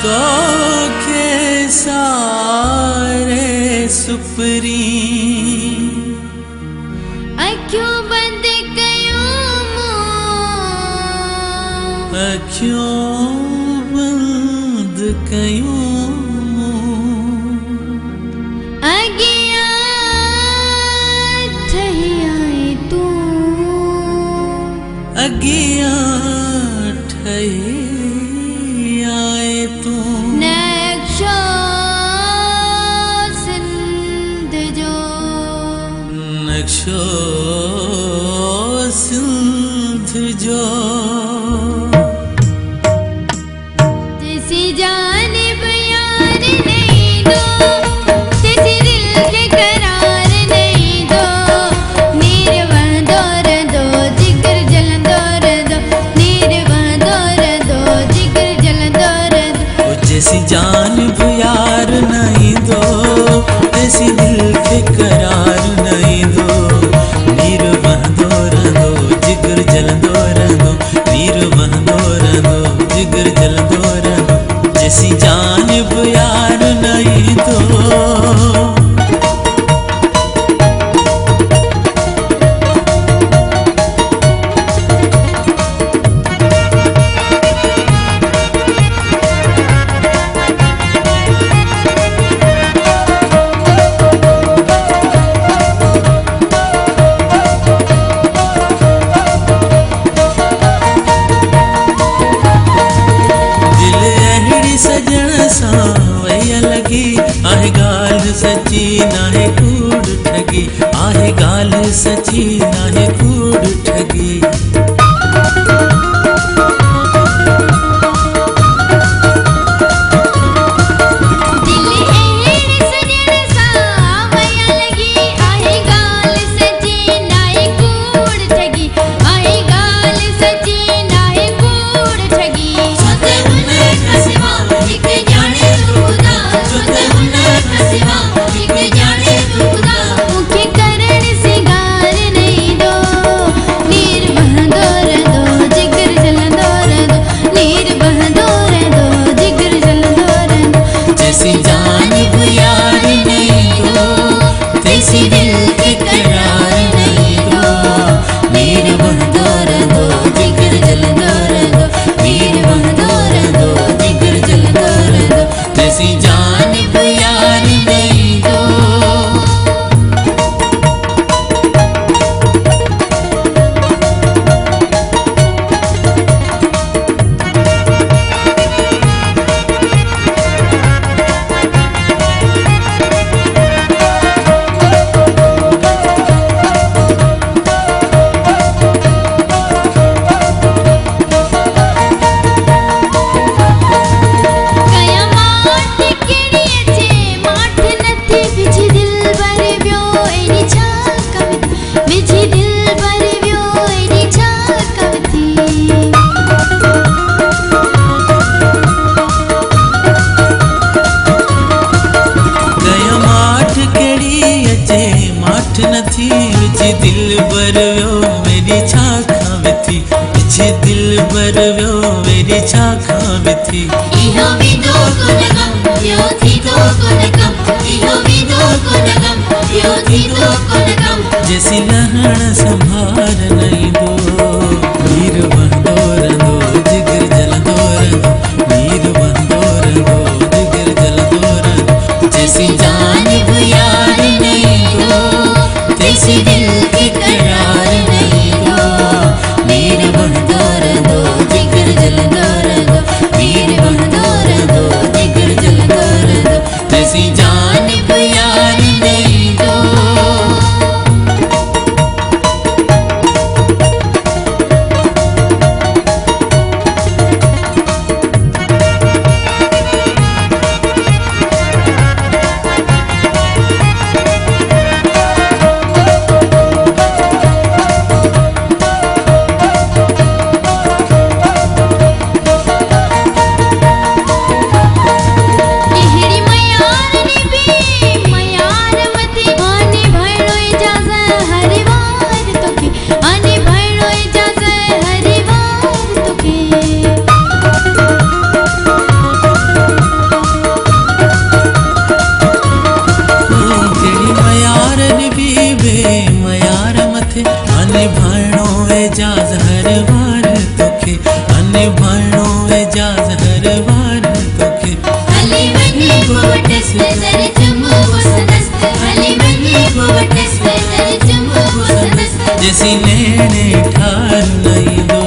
तो के सारे सुपरी अखियों बंद कयूं अखियों बंद कयूं अगिया ठही आए तू अगिया ठही आए तू नक्शा सिंध जो नक्शो सिंध जो जैसी जानिब यार नहीं दो जैसी दिल के करार नहीं दो नीरवा दौर दो जिगर जलन दौर दो नीरवा दौर दो जिगर जलन दौर दो जैसी जान यार नहीं दो ऐसी दिल के करार नहीं दो नीर बहदोर दो जिगर जल दो नीर बहदोर दो जिगर जल दो जैसी जान यार नहीं दो आहे गाल सची नाहे कूड़ ठगी आहे गाल सची नाहे कूड़ ठगी दिल बरव्यो मेरी छाखा थी पिछे दिल बरव्यो मेरी छाखा थी इहो विदो कोनगम यो थी दो कोनगम इहो विदो कोनगम यो थी दो कोनगम जैसी लहण संभार नहीं दो नीर बंदोर दो जिगर जल दो नीर बंदोर दो जिगर जल दो जैसी जान यार नहीं दो तैसी दिल के करार नहीं दो नीर बंदोर दो जिगर जल दो नीर बंदोर दो जिगर जल दो तैसी जान यार नहीं दो निभाणो एजाज़ हर वार तोखे हली वञी वटस नज़र चुमो संदस हली वञी वटस नज़र चुमो संदस जैसी नैणे ठार नहीं दो